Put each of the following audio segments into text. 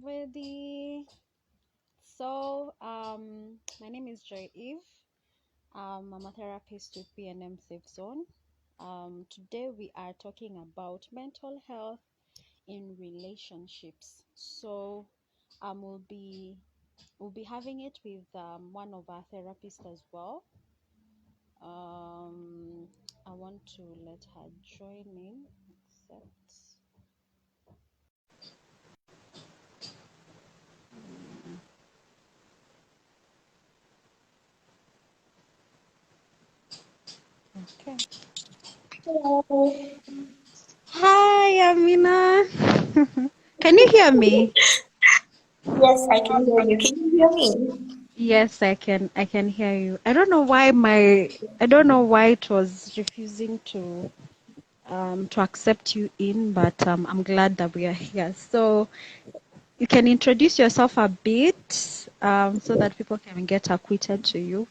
ready. My name is Joy Eve. I'm a therapist with Bnm Safezone. Today we are talking about mental health in relationships. We'll be having it with one of our therapists as well. I want to let her join in. Accept. Okay. Hello. Hi, Amina. Can you hear me? Yes, I can hear you. Can you hear me? Yes, I can hear you. I don't know why it was refusing to accept you in, but I'm glad that we are here. So you can introduce yourself a bit so that people can get acquainted to you.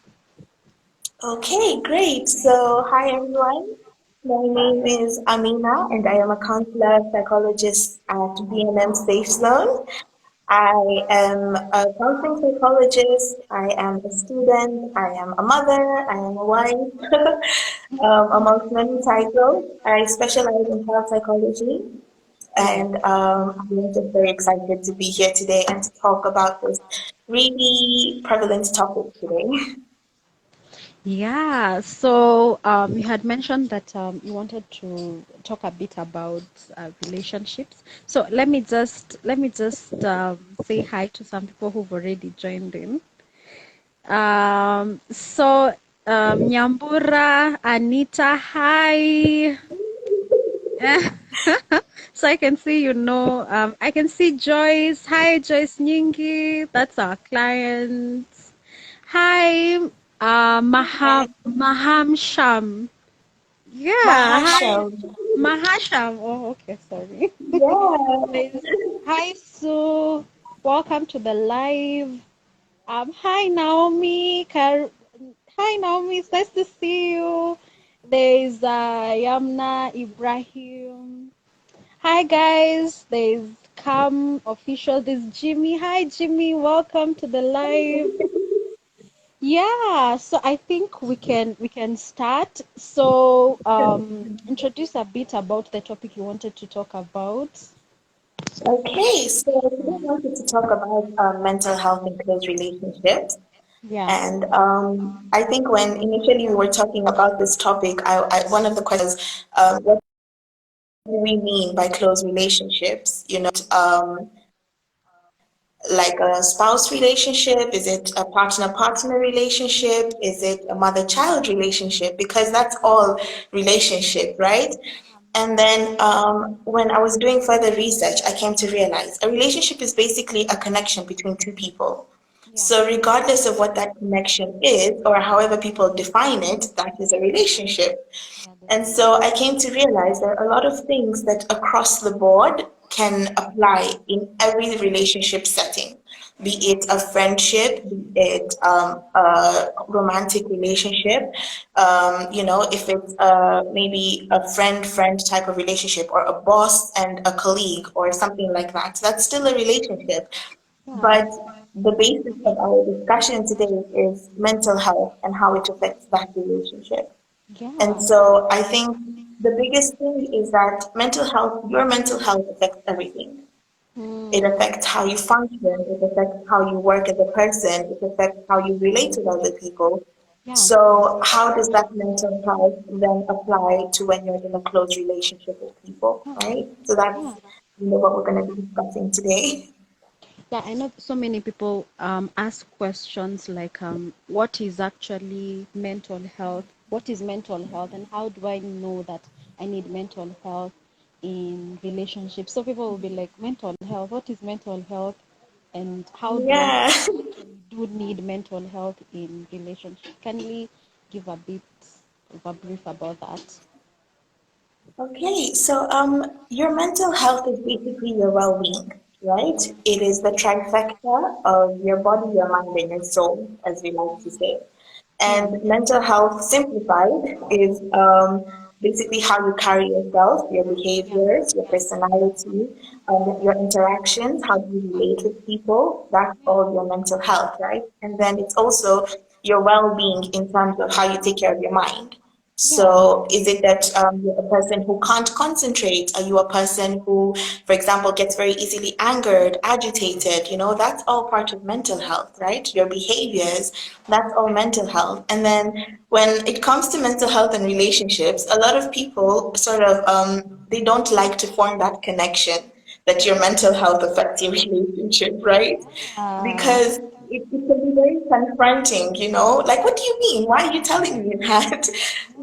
Okay, great. So, hi everyone. My name is Amina, and I am a counselor psychologist at Bnm Safezone. I am a counseling psychologist. I am a student. I am a mother. I am a wife, amongst many titles. I specialize in child psychology. Yeah. And I'm just very excited to be here today and to talk about this really prevalent topic today. Yeah, so you had mentioned that you wanted to talk a bit about relationships. So let me just say hi to some people who've already joined in. So Nyambura, Anita, hi. So I can see I can see Joyce. Hi, Joyce Nyingi. That's our client. Hi, Hi, Maham Sham. Yeah, hi, Mahasham. Mahasham. Oh, okay, sorry. Yeah. There's, hi, Sue. Welcome to the live. Hi, Naomi. Hi, Naomi. It's nice to see you. There's Yamna Ibrahim. Hi, guys. There's Cam Official. There's Jimmy. Hi, Jimmy. Welcome to the live. Yeah, so I think we can start. So introduce a bit about the topic you wanted to talk about. Okay, so today I wanted to talk about mental health in close relationships. Yeah. And I think when initially we were talking about this topic, one of the questions was, what do we mean by close relationships? Like a spouse relationship? Is it a partner-partner relationship? Is it a mother-child relationship? Because that's all relationship, right? And then when I was doing further research, I came to realize a relationship is basically a connection between two people. Yeah. So regardless of what that connection is, or however people define it, that is a relationship. Yeah, And definitely. so I came to realize there are a lot of things that across the board can apply in every relationship setting, be Yeah. it a friendship, be it a romantic relationship, if it's maybe a friend-friend type of relationship, or a boss and a colleague, or something like that. That's still a relationship. Yeah. But the basis of our discussion today is mental health and how it affects that relationship. And Yeah. so I think the biggest thing is that your mental health affects everything. It Hmm. affects how you function, it affects how you work as a person, it affects how you relate with other people. Yeah. So how does that mental health then apply to when you're in a close relationship with people, Yeah. right? So that's Yeah. what we're going to be discussing today. Yeah, I know so many people ask questions like what is actually mental health? What is mental health and how do I know that I need mental health in relationships? So people will be like, mental health, what is mental health? And how do I know Yeah. that I actually do need mental health in relationships? Can we give a bit of a brief about that? Okay, so your mental health is basically your well-being, right? It is the trifecta of your body, your mind, and your soul, as we like to say. Yeah. And mental health simplified is basically how you carry yourself, your Yeah. behaviors, your Yeah. personality, your interactions, how do you relate with people. That's Yeah. all your mental health, right? And then it's also your well-being in terms of how you take care of your mind. Yeah. So, is it that you're a person who can't concentrate? Are you a person who, for example, gets very easily angered, agitated? You know, that's all part of mental health, right? Your behaviors, that's all mental health. And then when it comes to mental health and relationships, a lot of people sort of they don't like to form that connection that your mental health affects your relationship, right? Yeah. Because it can be very confronting, you know, like, what do you mean? Why are you telling me that?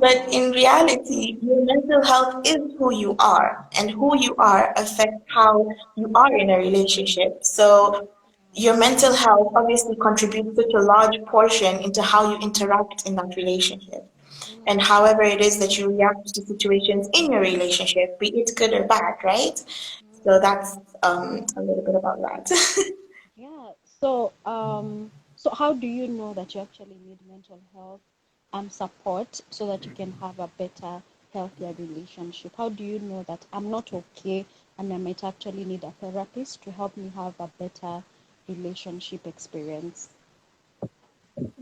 But Yeah. in reality, your mental health is who you are, and who you are affects how you are in a relationship. So your mental health obviously contributes such a large portion into how you interact in that relationship. And Yeah. however it is that you react to situations in your relationship, be it good or bad, right? So that's a little bit about that. Yeah. So how do you know that you actually need mental health support so that you can have a better, healthier relationship? How do you know that I'm not okay and I might actually need a therapist to help me have a better relationship experience?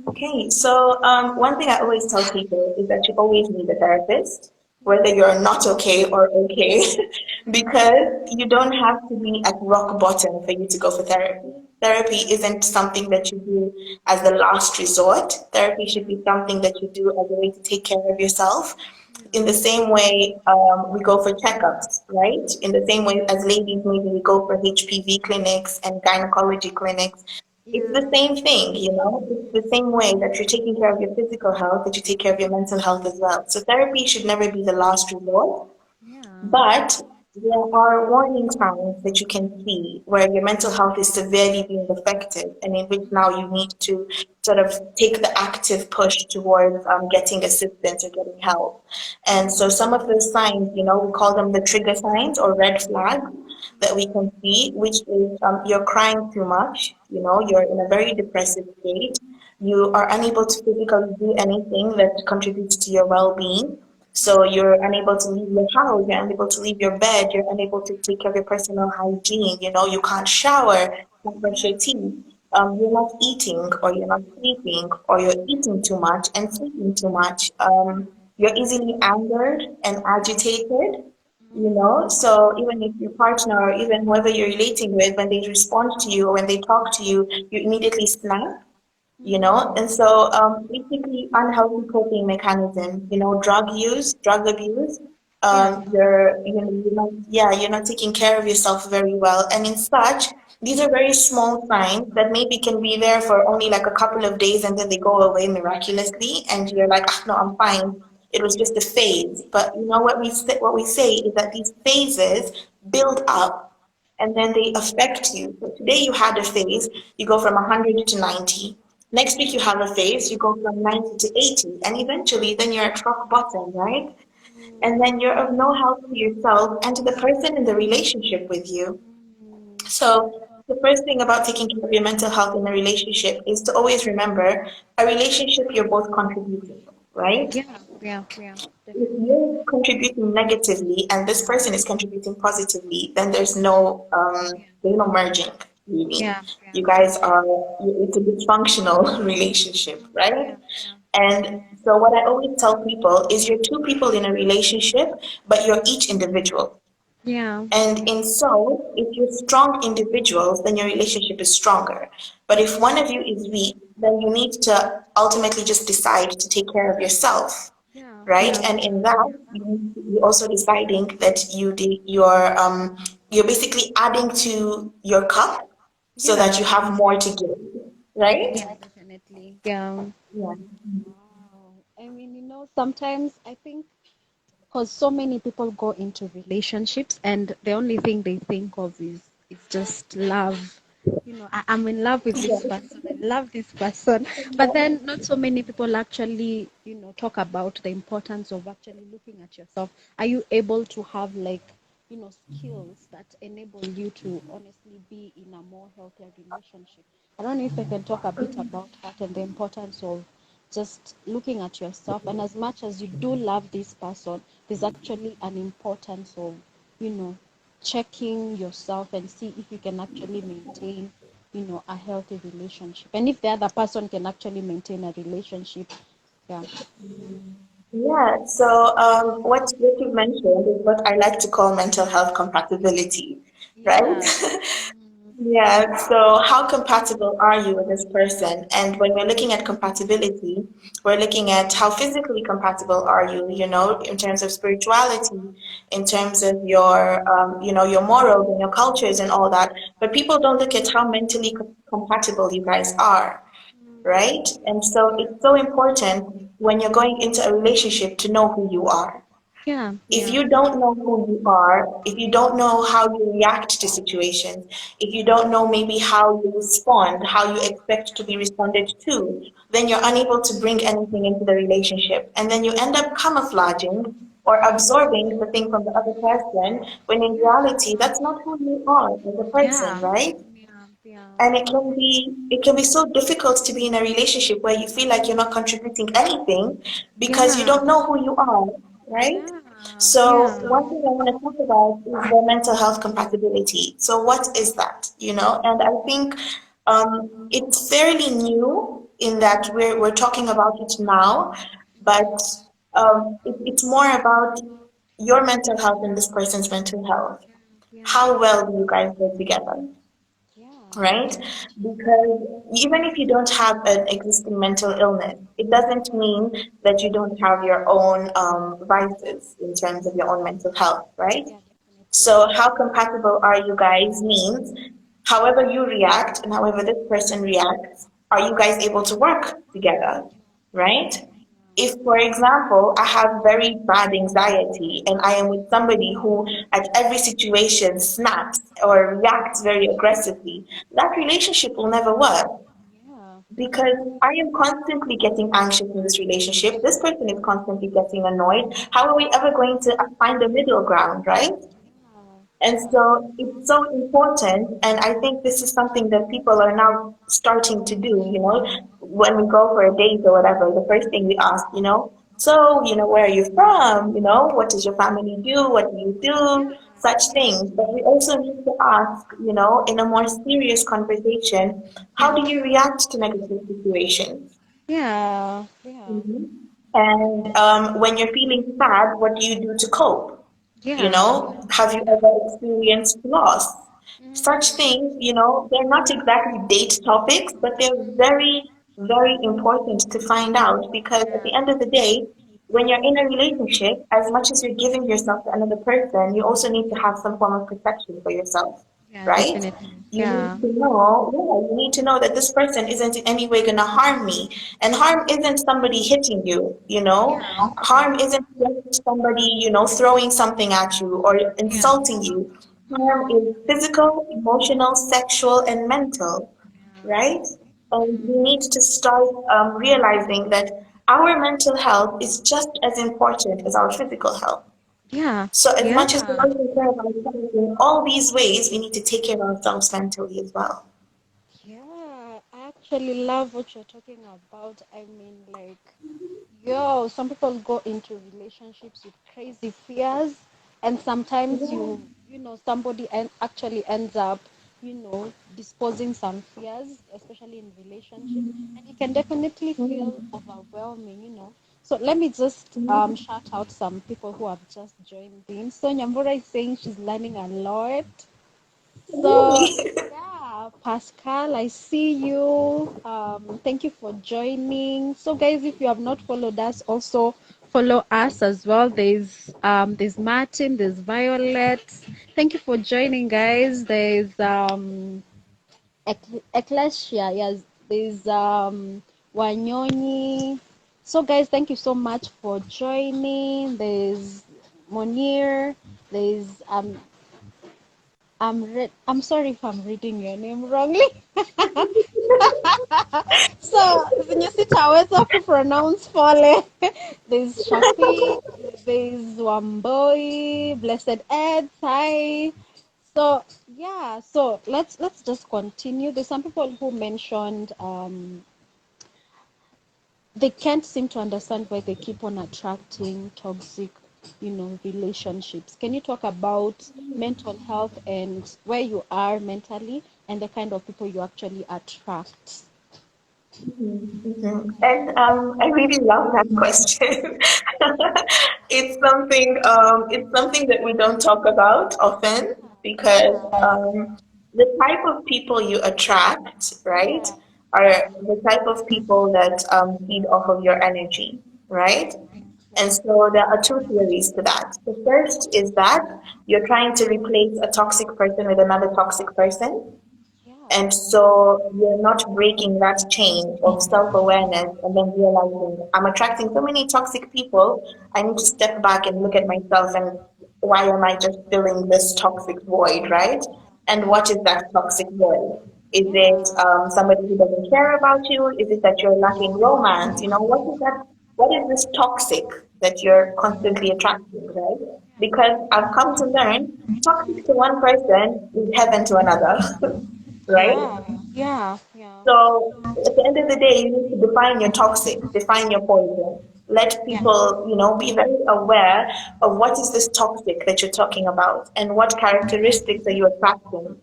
Okay, so one thing I always tell people is that you always need a therapist, whether Yeah. you're not okay or okay, because you don't have to be at rock bottom for you to go for therapy. Therapy isn't something that you do as the last resort. Therapy should be something that you do as a way to take care of yourself. In the same way, we go for checkups, right? In the same way as ladies, maybe we go for HPV clinics and gynecology clinics. It's Yeah. the same thing, you know? It's the same way that you're taking care of your physical health, that you take care of your mental health as well. So therapy should never be the last resort. Yeah. But there are warning signs that you can see where your mental health is severely being affected, and in which now you need to sort of take the active push towards getting assistance or getting help. And so some of those signs, you know, we call them the trigger signs or red flags that we can see, which is you're crying too much, you know, you're in a very depressive state, you are unable to physically do anything that contributes to your well-being. So you're unable to leave your house, you're unable to leave your bed, you're unable to take care of your personal hygiene, you know, you can't shower, can't brush your teeth. You're not eating or you're not sleeping or you're eating too much and sleeping too much. You're easily angered and agitated, you know. So even if your partner or even whoever you're relating with, when they respond to you or when they talk to you, you immediately snap, you know. And so basically unhealthy coping mechanism, you know, drug use, drug abuse, Yeah. you're not, yeah, you're not taking care of yourself very well, and in such, these are very small signs that maybe can be there for only like a couple of days and then they go away miraculously and you're like, ah, no, I'm fine, it was just a phase. But you know what we say is that these phases build up and then they affect you. So today you had a phase, you go from 100 to 90. Next week you have a phase, you go from 90 to 80, and eventually then you're at rock bottom, right? And then you're of no help to yourself and to the person in the relationship with you. So the first thing about taking care of your mental health in a relationship is to always remember a relationship you're both contributing, right? Yeah. Yeah. Yeah. If Definitely. you're contributing negatively and this person is contributing positively, then there's no merging, really. Yeah. Yeah. You guys are, it's a dysfunctional relationship, right? Yeah. Yeah. And so what I always tell people is you're two people in a relationship, but you're each individual. Yeah. And in so, if you're strong individuals, then your relationship is stronger. But if one of you is weak, then you need to ultimately just decide to take care of yourself, Yeah. right? Yeah. And in that, you're also deciding that you're basically adding to your cup so that Yeah. you have more to give, right? Yeah. Definitely. Yeah. Yeah. Wow. I mean, sometimes I think because so many people go into relationships and the only thing they think of is just love. I'm in love with this Yeah. person. I love this person. But then not so many people actually, talk about the importance of actually looking at yourself. Are you able to have like, skills that enable you to honestly be in a more healthier relationship? I don't know if I can talk a bit about that and the importance of just looking at yourself. And as much as you do love this person, there's actually an importance of, you know, checking yourself and see if you can actually maintain, a healthy relationship. And if the other person can actually maintain a relationship. Yeah. Yeah, so what you mentioned is what I like to call mental health compatibility, right? Yeah. Mm, Yeah, so how compatible are you with this person? And when we're looking at compatibility, we're looking at how physically compatible are you, in terms of spirituality, in terms of your morals and your cultures and all that. But people don't look at how mentally compatible you guys are, right? And so it's so important when you're going into a relationship to know who you are. yeah. If Yeah. you don't know who you are, if you don't know how you react to situations, if you don't know maybe how you respond, how you expect to be responded to, then you're unable to bring anything into the relationship. And then you end up camouflaging or absorbing the thing from the other person, when in reality, that's not who you are as a person, Yeah. right? Yeah. Yeah. And it can be so difficult to be in a relationship where you feel like you're not contributing anything because you Yeah. don't know who you are, right? Yeah. So Yeah. one thing I want to talk about is the mental health compatibility. So what is that? And I think it's fairly new in that we're talking about it now, but it's more about your mental health and this person's mental health. Yeah. How well do you guys work together? Yeah. Right? Because even if you don't have an existing mental illness, it doesn't mean that you don't have your own vices in terms of your own mental health, right? Yeah. Definitely. So, how compatible are you guys means however you react and however this person reacts, are you guys able to work together, right? If, for example, I have very bad anxiety and I am with somebody who, at every situation, snaps or reacts very aggressively, that relationship will never work Yeah. because I am constantly getting anxious in this relationship. This person is constantly getting annoyed. How are we ever going to find a middle ground, right? Yeah. And so it's so important, and I think this is something that people are now starting to do, when we go for a date or whatever, the first thing we ask, so, where are you from? What does your family do? What do you do? Such things. But we also need to ask, in a more serious conversation, how do you react to negative situations? Yeah. Yeah. And when you're feeling sad, what do you do to cope? Yeah. Have you ever experienced loss? Such things, they're not exactly date topics, but they're very, very important to find out because at the end of the day, when you're in a relationship, as much as you're giving yourself to another person, you also need to have some form of protection for yourself, Yeah. right? Definitely. You Yeah. need to know, yeah, you need to know that this person isn't in any way gonna harm me. And harm isn't somebody hitting you. Yeah. Harm isn't just somebody, throwing something at you or Yeah. insulting you. Harm is physical, emotional, sexual, and mental, right? And we need to start realizing that our mental health is just as important as our physical health. Yeah. So as Yeah. much as we want to take care of ourselves in all these ways, we need to take care of ourselves mentally as well. Yeah. I actually love what you're talking about. I mean, like, yo, some people go into relationships with crazy fears, and sometimes somebody actually ends up, disposing some fears, especially in relationships, and it can definitely feel Mm. overwhelming. So let me just shout out some people who have just joined in. So Nyambura is saying she's learning a lot. So, Really? yeah, Pascal, I see you. Thank you for joining. So, guys, if you have not followed us, also follow us as well. There's Martin, there's Violet. Thank you for joining, guys. There's Ecclesia, yes. There's Wanyoni. So, guys, thank you so much for joining. There's Monir. There's I'm sorry if I'm reading your name wrongly. So, zenye sitaweza kupronounce pole. There's Shafiq, there's Wamboi, Blessed Ed, hi. So yeah, so let's just continue. There's some people who mentioned they can't seem to understand why they keep on attracting toxic, relationships. Can you talk about mental health and where you are mentally and the kind of people you actually attract? And I really love that question. It's something that we don't talk about often because Yeah, the type of people you attract, right, yeah, are the type of people that feed off of your energy, right? And yeah, so there are two theories to that. The first is that you're trying to replace a toxic person with another toxic person, yeah, and so you're not breaking that chain of self awareness and then realizing I'm attracting so many toxic people. I need to step back and look at myself and why am I just filling this toxic void, right? And yeah, what is that toxic void? Is it yeah, somebody who doesn't care about you? Is it that you're lacking romance? What is that? What is this toxic that you're constantly attracting, right? Because I've come to learn toxic to one person is heaven to another. Right? yeah, yeah, yeah, So at the end of the day, you need to define your toxic, define your poison. Let yeah, people, be very aware of what is this toxic that you're talking about and what characteristics are you attracting.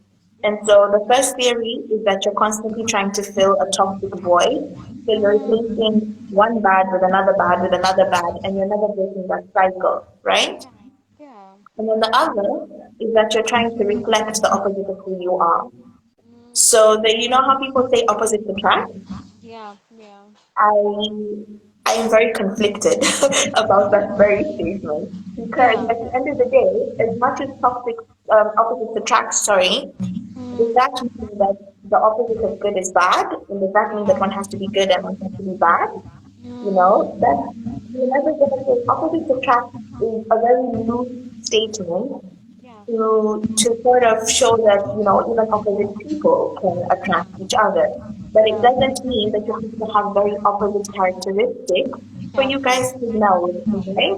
And so the first theory is that you're constantly trying to fill a toxic void. So you're replacing one bad with another bad with another bad, and you're never breaking that cycle, right? yeah, And then the other is that you're trying to reflect the opposite of who you are. mm, So you know how people say opposites attract? yeah, yeah, I I am very conflicted about that very statement because yeah, at the end of the day, as much as toxic opposites attract, sorry, does mm, that mean that the opposite of good is bad? And does that mean that yeah, one has to be good and one has to be bad? mm, That you're never gonna say opposites attract is a very loose statement yeah, to sort of show that even opposite people can attract each other. But it yeah, doesn't mean that you have to have very opposite characteristics for yeah, you yeah, guys to know, right?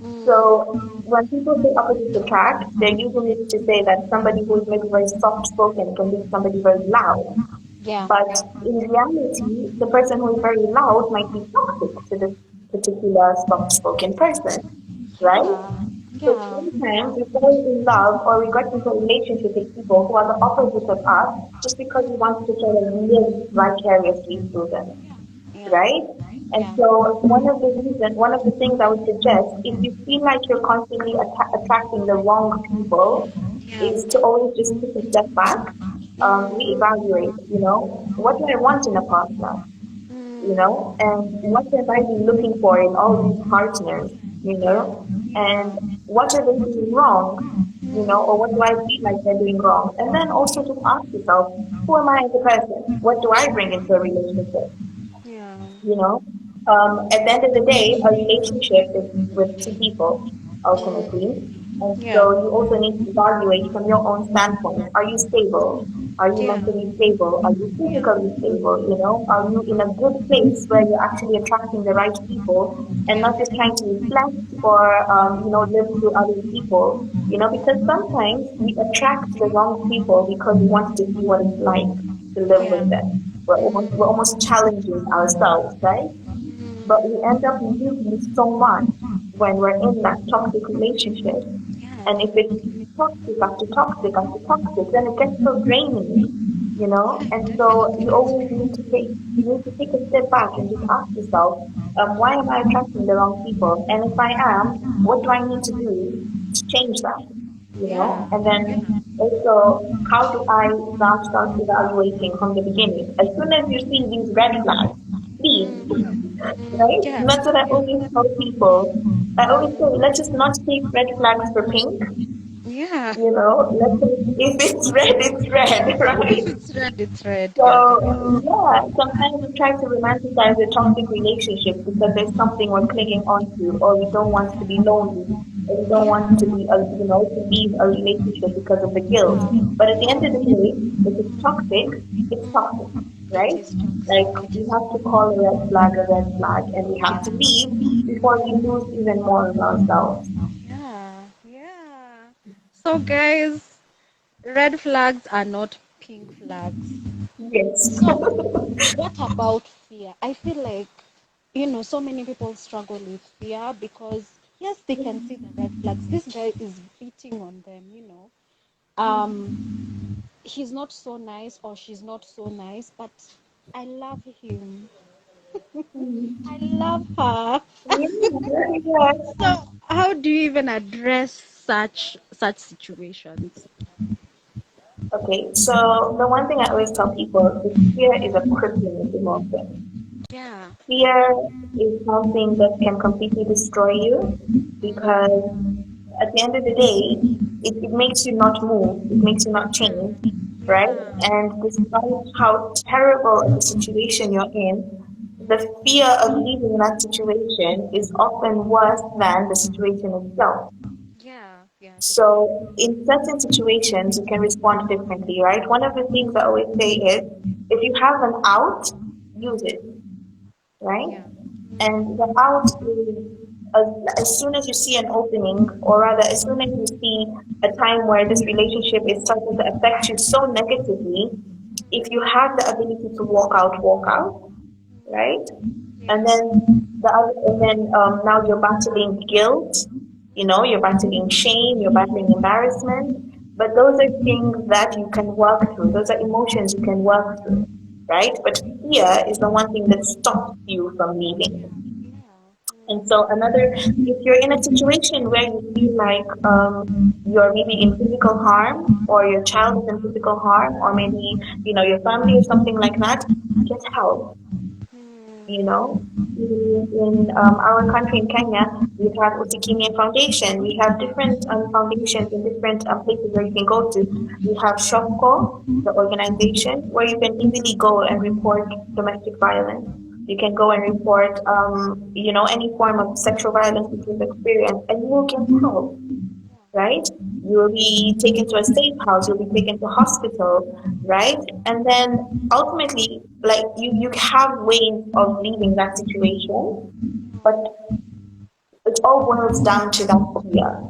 mm, So when people say opposites attract, they're using it to say that somebody who is maybe very soft spoken can be somebody very loud. yeah, But yeah, in reality, the person who is very loud might be toxic to this particular soft spoken person, right? yeah, So yeah, sometimes we fall in love or we get into a relationship with people who are the opposite of us just because we want to sort of live vicariously through them, yeah, right? And yeah, so one of the things I would suggest, if you feel like you're constantly attracting the wrong people, yeah, is to always just take a step back, mm, reevaluate, what do I want in a partner? mm, And what have I been looking for in all these partners, yeah, and yeah, what are they doing wrong, or what do I feel like they're doing wrong? And then also just ask yourself, who am I as a person? What do I bring into a relationship? yeah, you know at the end of the day a relationship is with two people ultimately, and so yeah, you also need to evaluate from your own standpoint. Are you stable? Are you yeah, mentally stable? Are you yeah, physically stable? Are you in a good place where you're actually attracting the right people and yeah, not just trying to reflect or live through other people, because sometimes we attract the wrong people because we want to see what it's like to live yeah, with them. We're almost challenging ourselves, right? But we end up losing so much when we're in that toxic relationship. And if it's toxic after toxic after toxic, then it gets so draining, And so you need to take a step back and just ask yourself, why am I attracting the wrong people? And if I am, what do I need to do to change that? yeah, And then also, how do I now start evaluating from the beginning? As soon as you see these red flags, please, right? yeah, And that's what I always tell people. I always say, let's just not take red flags for pink. yeah. Let's say if it's red, it's red, right? If it's red, it's red. So Yeah. yeah, sometimes we try to romanticize a toxic relationship because there's something we're clinging onto, or we don't want to be lonely, or we don't want to Yeah. to leave a relationship because of the guilt. But at the end Yeah. of the day, if it's toxic, it's toxic, It right? is toxic. Like It we is have to call a red flag, and we have to leave before we lose even more of ourselves. yeah. Yeah. So guys, red flags are not pink flags. Yes. So what about fear? I feel like so many people struggle with fear because yes, they can see the red flags. This guy is beating on them, he's not so nice or she's not so nice, but I love him. I love her. Yeah, yeah. So how do you even address such situations? Okay, so the one thing I always tell people is fear is a crippling emotion. Yeah. Fear is something that can completely destroy you because at the end of the day, it makes you not move, it makes you not change, right? Yeah. And despite how terrible of a situation you're in, the fear of leaving that situation is often worse than the situation itself. Yeah. Yeah. Definitely. So, in certain situations, you can respond differently, right? One of the things I always say is if you have an out, use it, right? Yeah. And the out is as soon as you see an opening, or rather, as soon as you see a time where this relationship is starting to affect you so negatively, if you have the ability to walk out, right? And Yeah. then now you're battling guilt, you're battling shame, you're battling embarrassment. But those are things that you can work through. Those are emotions you can work through, right? But fear is the one thing that stops you from leaving. Yeah. And so if you're in a situation where you feel like you're maybe in physical harm, or your child is in physical harm, or maybe, your family or something like that, get help. You know, in our country in Kenya, we have Usikimia Foundation. We have different foundations in different places where you can go to. We have Shopko, the organization, where you can easily go and report domestic violence. You can go and report, any form of sexual violence that you've experienced, and you will get help, right? You will be taken to a safe house, you'll be taken to hospital, right? And then ultimately, like you have ways of leaving that situation, but it all boils down to that fear.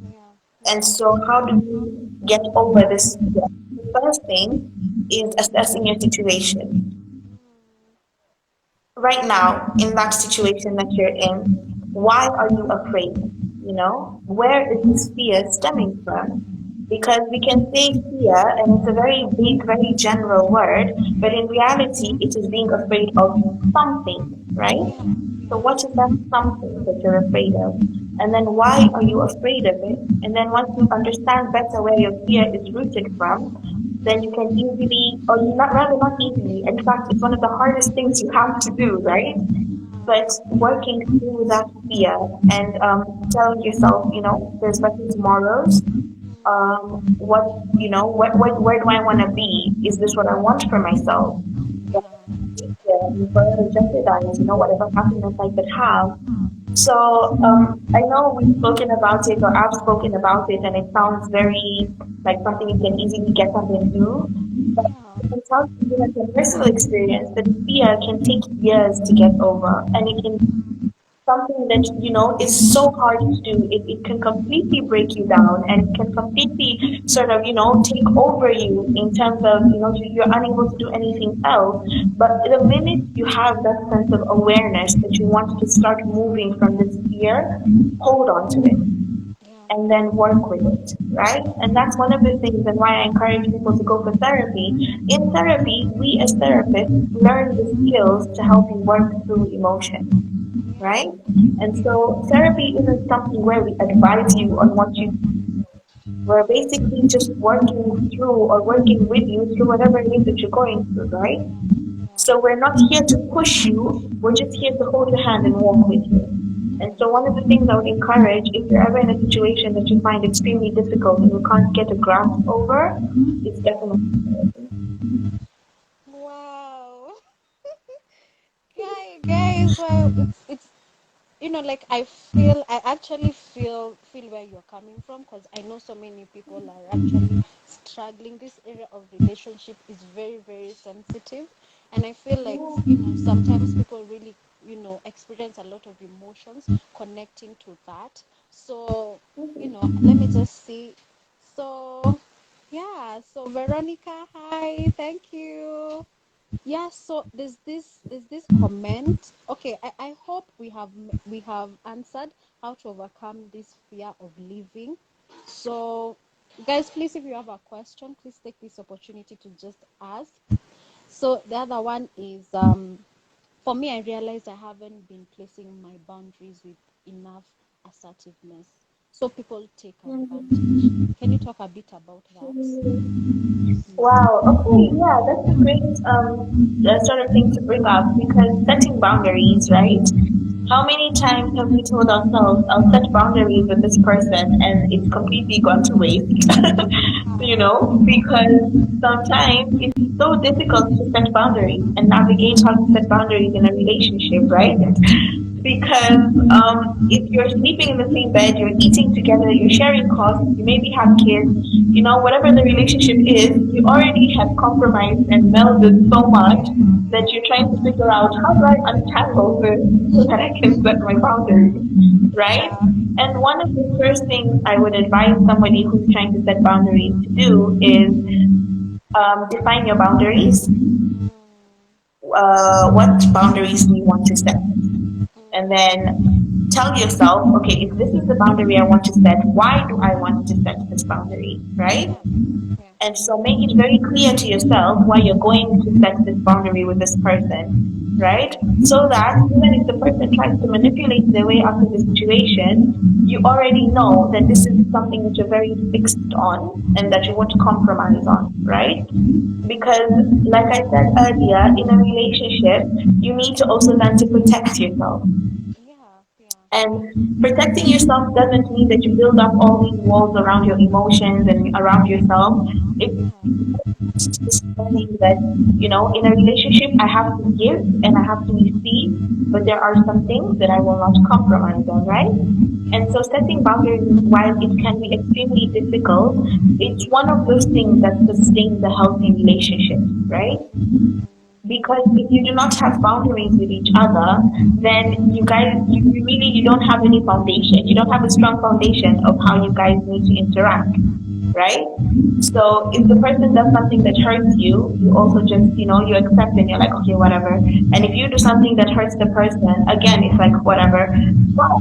Yeah. And so how do you get over this fear? The first thing is assessing your situation. Right now, in that situation that you're in, why are you afraid? Where is this fear stemming from? Because we can say fear, and it's a very big, very general word, but in reality, it is being afraid of something, right? So, what is that something that you're afraid of? And then, why are you afraid of it? And then, once you understand better where your fear is rooted from, then you can easily, or you not rather not easily. In fact, it's one of the hardest things you have to do, right? But working through that fear and telling yourself, there's better tomorrows. What where do I want to be? Is this what I want for myself? That and forever jeopardize, whatever happiness I could have. So I know we've spoken about it, or I've spoken about it, and it sounds very like something you can easily get up and do. But I can tell you that from personal experience that fear can take years to get over, and it can something that is so hard to do. It can completely break you down, and it can completely sort of take over you in terms of you're unable to do anything else. But the minute you have that sense of awareness that you want to start moving from this fear, hold on to it and then work with it, right? And that's one of the things and why I encourage people to go for therapy. In therapy, we as therapists learn the skills to help you work through emotions, right? And so therapy isn't something where we advise you on what you do. We're basically just working through or working with you through whatever it is that you're going through, right? So we're not here to push you, we're just here to hold your hand and walk with you. And so one of the things I would encourage, if you're ever in a situation that you find extremely difficult and you can't get a grasp over, it's definitely therapy. Wow. Guys, well, it's like I actually feel where you're coming from, because I know so many people are actually struggling. This area of relationship is very, very sensitive, and I feel like sometimes people really experience a lot of emotions connecting to that. So let me just see. So yeah, so Veronica, hi, thank you. Yeah, so there's this comment. Okay, I hope we have answered how to overcome this fear of leaving. So guys, please, if you have a question, please take this opportunity to just ask. So the other one is, for me, I realized I haven't been placing my boundaries with enough assertiveness. So people take advantage. Can you talk a bit about that? Wow. Okay. Yeah, that's a great sort of thing to bring up because setting boundaries, right? How many times have we told ourselves, "I'll set boundaries with this person," and it's completely gone to waste? Because sometimes it's so difficult to set boundaries and navigate how to set boundaries in a relationship, right? Because if you're sleeping in the same bed, you're eating together, you're sharing costs, you maybe have kids, whatever the relationship is, you already have compromised and melded so much that you're trying to figure out how do I untangle this so that I can set my boundaries, right? Yeah. And one of the first things I would advise somebody who's trying to set boundaries to do is define your boundaries. What boundaries do you want to set? And then tell yourself, okay, if this is the boundary I want to set, why do I want to set this boundary, right? Yeah. Yeah. And so make it very clear to yourself why you're going to set this boundary with this person, right? So that even if the person tries to manipulate their way out of the situation, you already know that this is something that you're very fixed on and that you won't compromise on, right? Because, like I said earlier, in a relationship, you need to also learn to protect yourself. Yeah. Yeah. And protecting yourself doesn't mean that you build up all these walls around your emotions and around yourself. It's just learning that, in a relationship, I have to give and I have to receive, but there are some things that I will not compromise on, right? And so setting boundaries, while it can be extremely difficult, it's one of those things that sustains a healthy relationship, right? Because if you do not have boundaries with each other, then you guys, you really, you don't have any foundation. You don't have a strong foundation of how you guys need to interact, right? So if the person does something that hurts you, you also just, you accept and you're like, okay, whatever. And if you do something that hurts the person, again, it's like, whatever. But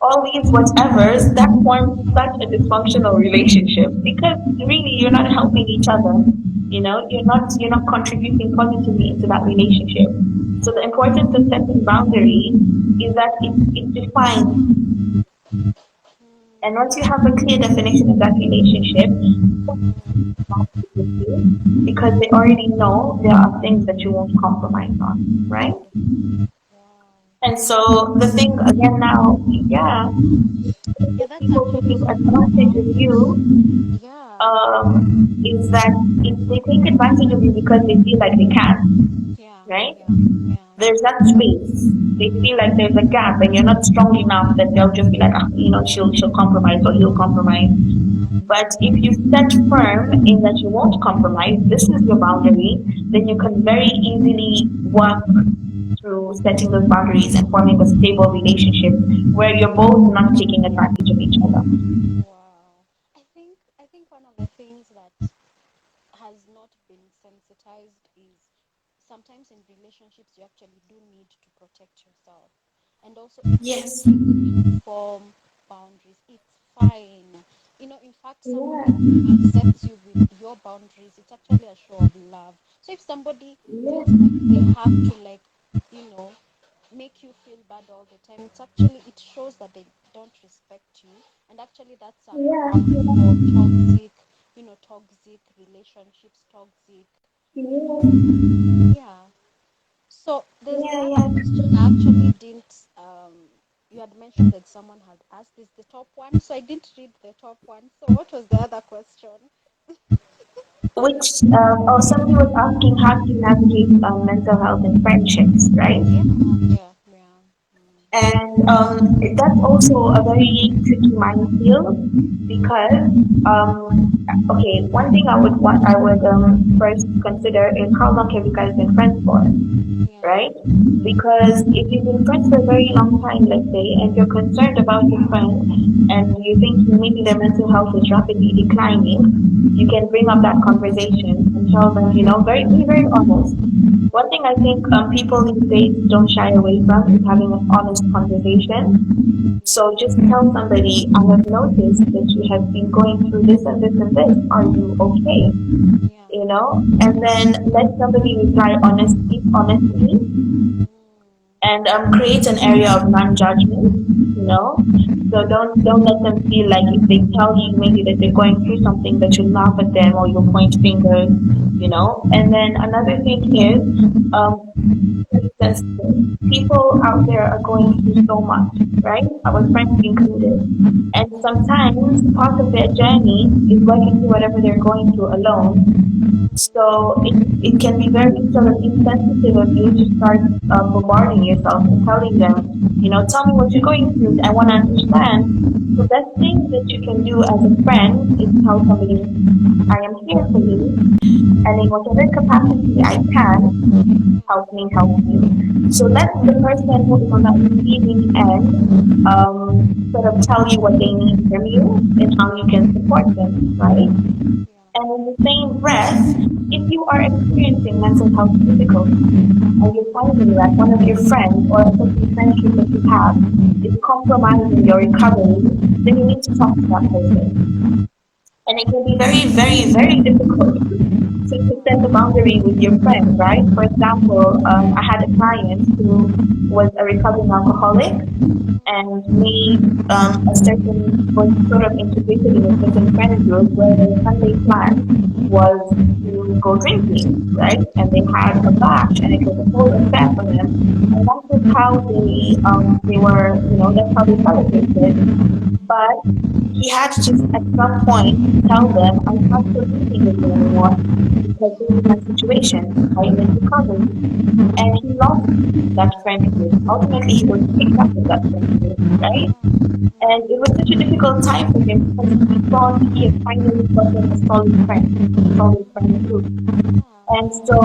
all these whatevers, that forms such a dysfunctional relationship because really you're not helping each other. You're not contributing positively into that relationship. So the importance of setting boundaries is that it defines, and once you have a clear definition of that relationship, with you because they already know there are things that you won't compromise on, right? Wow. And so the thing again now, yeah, Yeah, that's people actually taking so advantage of you powerful. Yeah. is that if they take advantage of you because they feel like they can, Yeah. right? Yeah. Yeah. There's that space. They feel like there's a gap and you're not strong enough that they'll just be like, ah, she'll compromise or he'll compromise. But if you set firm in that you won't compromise, this is your boundary, then you can very easily work through setting those boundaries and forming a stable relationship where you're both not taking advantage of each other. Wow. I think one of the things that has not been sensitized is sometimes in relationships you actually do need to protect yourself, and also it's Yes. okay to form boundaries. It's fine. In fact, somebody Yeah. who accepts you with your boundaries, it's actually a show of love. So if somebody feels Yeah. like they have to, like, you know make you feel bad all the time, it shows that they don't respect you, and actually that's a Yeah. ground for toxic relationships, toxic, yeah. So there's the Yeah. other Yeah. question I actually didn't. You had mentioned that someone had asked, is the top one, so I didn't read the top one. So what was the other question? Which, somebody was asking how do you navigate mental health and friendships, right? Yeah, yeah, yeah. And that's also a very tricky minefield because, okay, one thing I would first consider is how long have you guys been friends for? Yeah. right? Because if you've been friends for a very long time, let's say, and you're concerned about your friend and you think maybe their mental health is rapidly declining, you can bring up that conversation and tell them, be very honest. One thing I think people these days don't shy away from is having an honest conversation. So just tell somebody, I have noticed that you have been going through this and this and this. Are you okay? Yeah. And then let somebody reply honestly, and create an area of non-judgment. You know, so don't let them feel like if they tell you maybe that they're going through something that you'll laugh at them or you'll point fingers. And then another thing is, um, very sensitive. People out there are going through so much, right? Our friends included. And sometimes part of their journey is working through whatever they're going through alone. So it can be very sort of insensitive of you to start bombarding yourself and telling them, tell me what you're going through. I want to understand. The best thing that you can do as a friend is tell somebody, I am here for you, and in whatever capacity I can, help me help you. So let the person who is on that receiving end sort of tell you what they need from you and how you can support them, right? And in the same breath, if you are experiencing mental health difficulties and you're finding that one of your friends or a certain friendship that you have is compromising your recovery, then you need to talk to that person. And it can be very, very, very difficult to set a boundary with your friend, right? For example, I had a client who was a recovering alcoholic and made a certain, was sort of integrated in a certain friend group where their Sunday plan was to go drinking, right? And they had a bash and it was a whole affair for them. And that was how they were, that's how they celebrated. But he had to, at some point, tell them, I can't go drinking with you anymore because this is my situation. I am in recovery. And he lost that friend group. Ultimately, he was kicked out of that friend group, right? And it was such a difficult time for him because he thought he had finally gotten a solid friend, a solid friend group. And so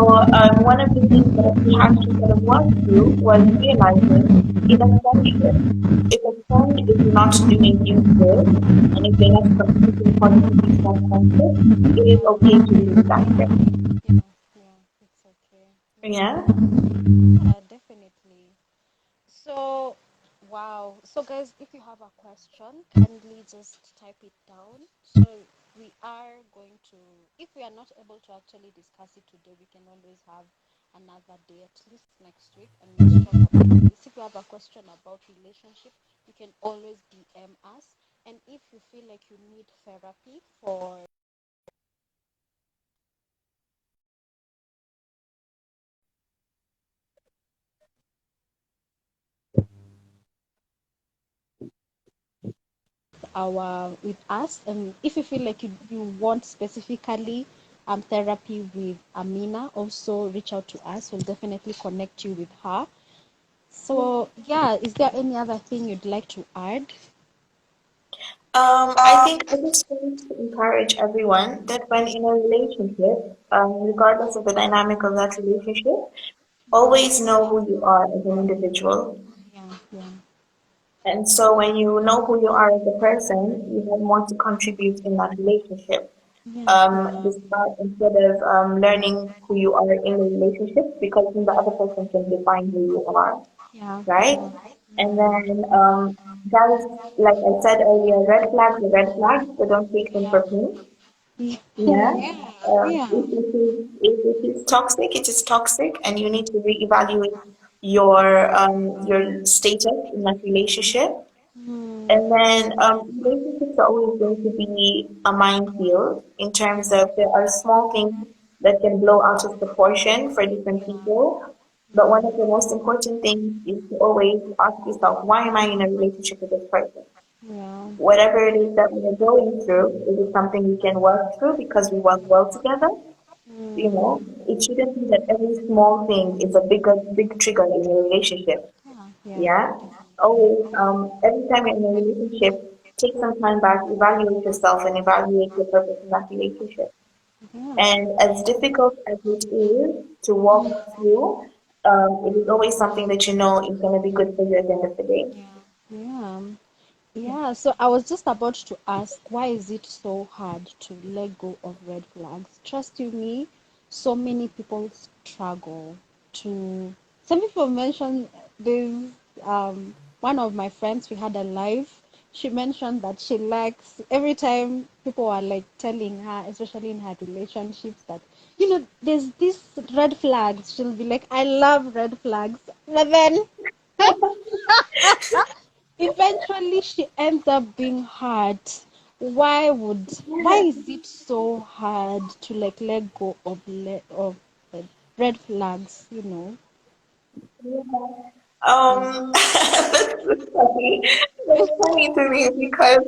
one of the things that he had to sort of work through was realizing in a friendship, if a friend is not doing you good, and if they're not contributing positively to that friendship, it is okay to leave that friend. Yeah. Yeah. It's okay. Yeah. Yeah, definitely. So, wow. So, guys, if you have a question, kindly just type it down. So, we are going to, if we are not able to actually discuss it today, we can always have another day, at least next week, and let's talk about this. If you have a question about relationship, you can always DM us. And if you feel like you need therapy for our with us, and if you feel like you want specifically therapy with Amina, also reach out to us. We'll definitely connect you with her. So yeah, is there any other thing you'd like to add? I think I just want to encourage everyone that when in a relationship, regardless of the dynamic of that relationship, always know who you are as an individual. Yeah, yeah, And so when you know who you are as a person, you have more to contribute in that relationship. yeah, Despite instead of learning who you are in the relationship, because then the other person can define who you are, yeah, right? And then, guys, like I said earlier, red flags are red flags, so don't take them for pink. yeah, Yeah. yeah, If it is toxic, it is toxic, and you need to reevaluate your status in that relationship. mm, And then relationships are always going to be a minefield in terms of there are small things that can blow out of proportion for different people. But one of the most important things is to always ask yourself, why am I in a relationship with this person? yeah, Whatever it is that we're going through, is it something we can work through because we work well together? It shouldn't be that every small thing is a big trigger in a relationship. yeah, Yeah. Always, every time you're in a relationship, take some time back, evaluate yourself, and evaluate your purpose in that relationship. yeah, And as difficult as it is to walk through, it is always something that you know is going to be good for you at the end of the day. Yeah. Yeah. Yeah, so I was just about to ask, why is it so hard to let go of red flags? Trust you me, so many people struggle to. Some people mentioned this. One of my friends, we had a live. She mentioned that she likes every time people are like telling her, especially in her relationships, that there's this red flags. She'll be like, I love red flags, but then eventually she ends up being hurt. Why is it so hard to like let go of uh, red flags? That's funny. That's funny to me because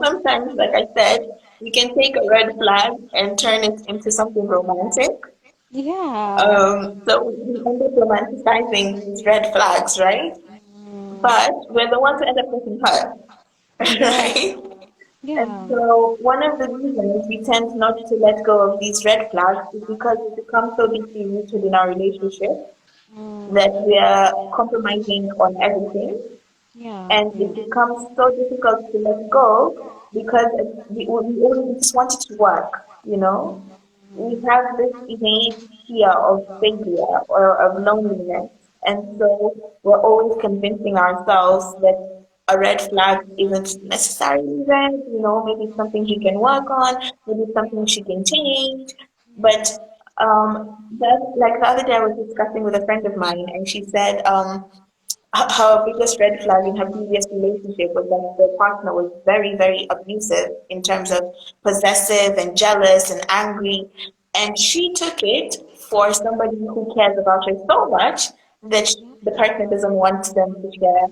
sometimes, like I said, you can take a red flag and turn it into something romantic. Yeah. So we end up romanticizing these red flags, right? Mm, But we're the ones who end up getting hurt, yeah. right? And Yeah. so one of the reasons we tend not to let go of these red flags is because we become so deeply rooted in our relationship that Mm, we are compromising on everything, yeah. and Yeah. it becomes so difficult to let go because we just want it to work, you know? We have this innate fear of failure or of loneliness, and so we're always convincing ourselves that a red flag isn't necessarily red, maybe it's something she can work on, maybe it's something she can change. But like the other day, I was discussing with a friend of mine, and she said, her biggest red flag in her previous relationship was that the partner was very, very abusive in terms of possessive and jealous and angry. And she took it for somebody who cares about her so much that Yeah. the partner doesn't want them to share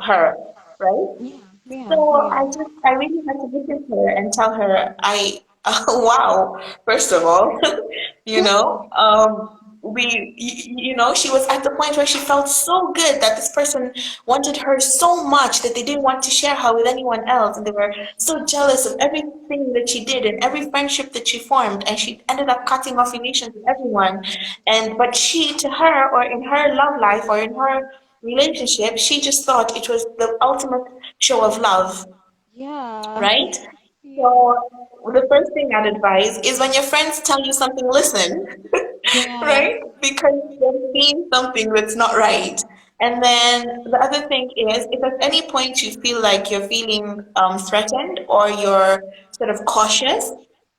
her, right? Yeah. Yeah. So Yeah. I really had to listen to her and tell her, wow, first of all, she was at the point where she felt so good that this person wanted her so much that they didn't want to share her with anyone else. And they were so jealous of everything that she did and every friendship that she formed. And she ended up cutting off relations with everyone. But she, to her, or in her love life, or in her relationship, she just thought it was the ultimate show of love, Yeah. right? Yeah. So the first thing I'd advise is when your friends tell you something, listen, Yeah. right? Because they're seeing something that's not right. And then the other thing is, if at any point you feel like you're feeling threatened or you're sort of cautious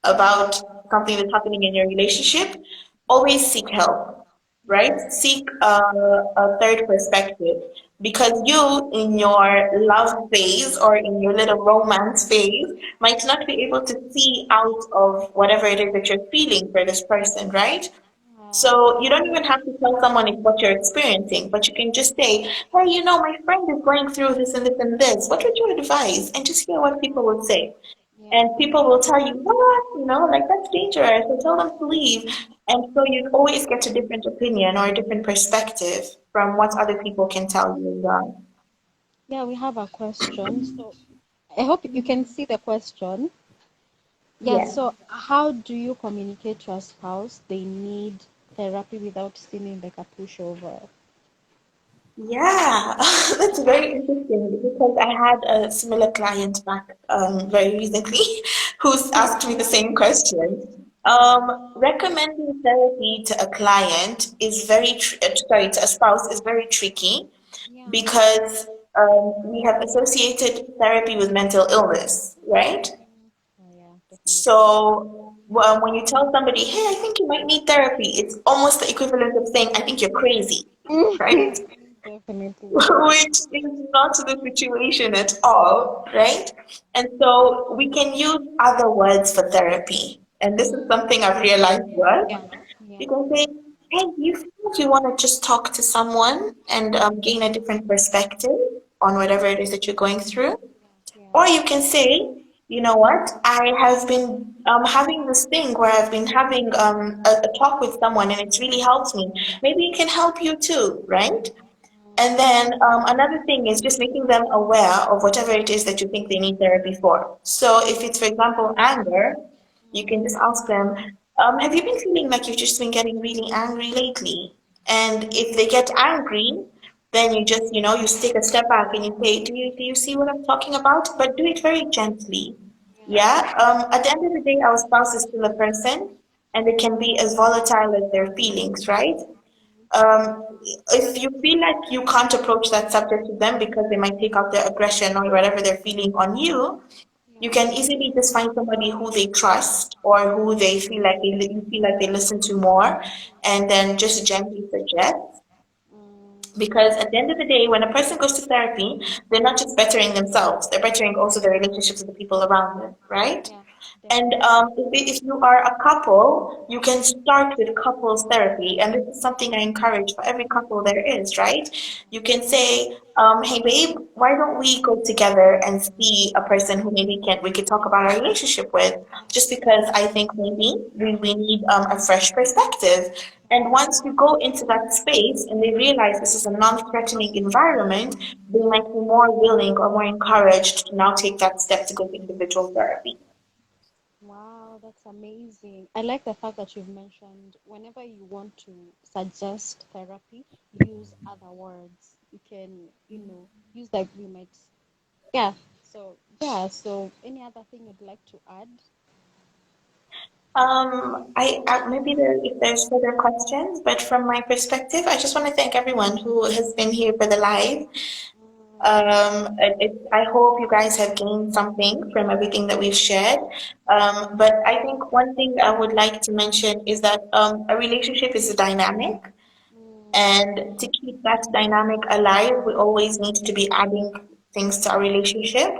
about something that's happening in your relationship, always seek help, right? Seek a third perspective because you, in your love phase or in your little romance phase, might not be able to see out of whatever it is that you're feeling for this person, right? Yeah. So you don't even have to tell someone what you're experiencing, but you can just say, hey, my friend is going through this and this and this. What would you advise? And just hear what people would say. Yeah. And people will tell you, what? Like that's dangerous. So tell them to leave. And so you always get a different opinion or a different perspective from what other people can tell you. Yeah, we have a question. So I hope you can see the question. Yeah, Yeah. so how do you communicate to your spouse they need therapy without seeming like a pushover? Yeah, that's very interesting because I had a similar client back very recently who's asked me the same question. Recommending therapy to a client is sorry, to a spouse is very tricky Yeah. because we have associated therapy with mental illness, right? Oh, yeah, definitely. So when you tell somebody, hey, I think you might need therapy, it's almost the equivalent of saying, I think you're crazy, right? Definitely. Which is not the situation at all, right? And so we can use other words for therapy. And this is something I've realized works. Yeah. Yeah. You can say, hey, you feel like you want to just talk to someone and gain a different perspective on whatever it is that you're going through. Yeah. Or you can say, you know what, I have been having this thing where I've been having a talk with someone and it's really helped me. Maybe it can help you too, right? And then another thing is just making them aware of whatever it is that you think they need therapy for. So if it's, for example, anger, you can just ask them, have you been feeling like you've just been getting really angry lately? And if they get angry, then you just, you take a step back and you say, do you see what I'm talking about? But do it very gently. Yeah. Yeah. At the end of the day, our spouse is still a person, and they can be as volatile as their feelings, right? If you feel like you can't approach that subject with them because they might take out their aggression or whatever they're feeling on you, you Yeah. can easily just find somebody who they trust or who they feel like you feel like they listen to more, and then just gently suggest. Mm, Because at the end of the day, when a person goes to therapy, they're not just bettering themselves, they're bettering also their relationships with the people around them, right? yeah, And definitely. if you are a couple, you can start with couples therapy. And this is something I encourage for every couple there is, right? You can say, hey babe, why don't we go together and see a person who maybe we could talk about our relationship with? Just because I think maybe we need a fresh perspective. And once you go into that space and they realize this is a non-threatening environment, they might be more willing or more encouraged to now take that step to go to individual therapy. Wow, that's amazing. I like the fact that you've mentioned whenever you want to suggest therapy, use other words. You can, use like you might. Yeah. So, yeah. So, any other thing you'd like to add? I maybe if there's further questions, but from my perspective, I just want to thank everyone who has been here for the live. I hope you guys have gained something from everything that we've shared. But I think one thing I would like to mention is that a relationship is a dynamic, Mm, and to keep that dynamic alive, we always need to be adding things to our relationship.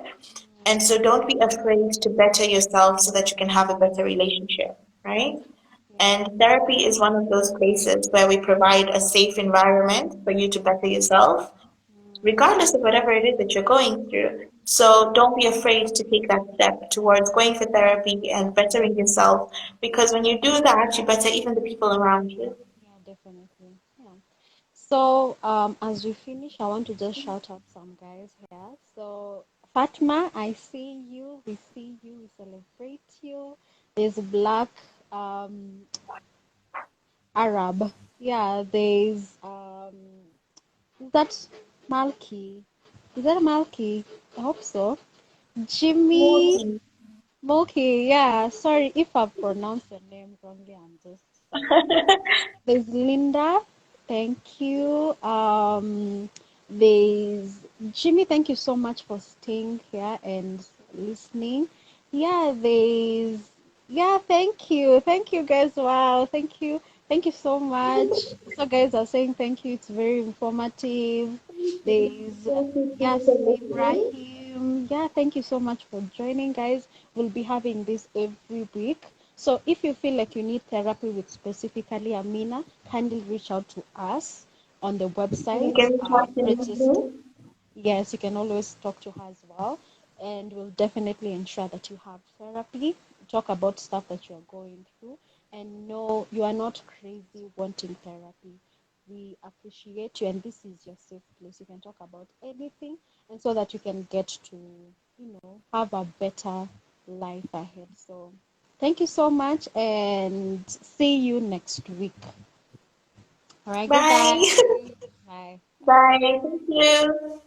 And so don't be afraid to better yourself so that you can have a better relationship, right? yeah. And therapy is one of those places where we provide a safe environment for you to better yourself, Mm, regardless of whatever it is that you're going through. So don't be afraid to take that step towards going for therapy and bettering yourself, because when you do that, you better even the people around you. yeah, definitely. Yeah. So, as we finish, I want to just shout out some guys here. So, Fatma, I see you. We see you. We celebrate you. There's Black Arab. Yeah, there's is that Malky? Is that Malky? I hope so. Jimmy Smoothie. Mulkey. Yeah, sorry if I pronounced your name wrongly. I'm just sorry. There's Linda. Thank you. There's Jimmy. Thank you so much for staying here and listening. Yeah, thank you. Thank you guys. Wow, thank you. Thank you so much. So guys are saying thank you. It's very informative. There's Thank you too Yes, for listening. Ibrahim. Yeah, thank you so much for joining, guys. We'll be having this every week. So if you feel like you need therapy with specifically Amina, kindly reach out to us on the You website. can talk to me Register. too. Yes, you can always talk to her as well, and we'll definitely ensure that you have therapy, talk about stuff that you're going through, and no, you are not crazy wanting therapy. We appreciate you, and this is your safe place. You can talk about anything, and so that you can get to, have a better life ahead. So, thank you so much, and see you next week. All right, goodbye. Bye. Bye. Bye. Thank you.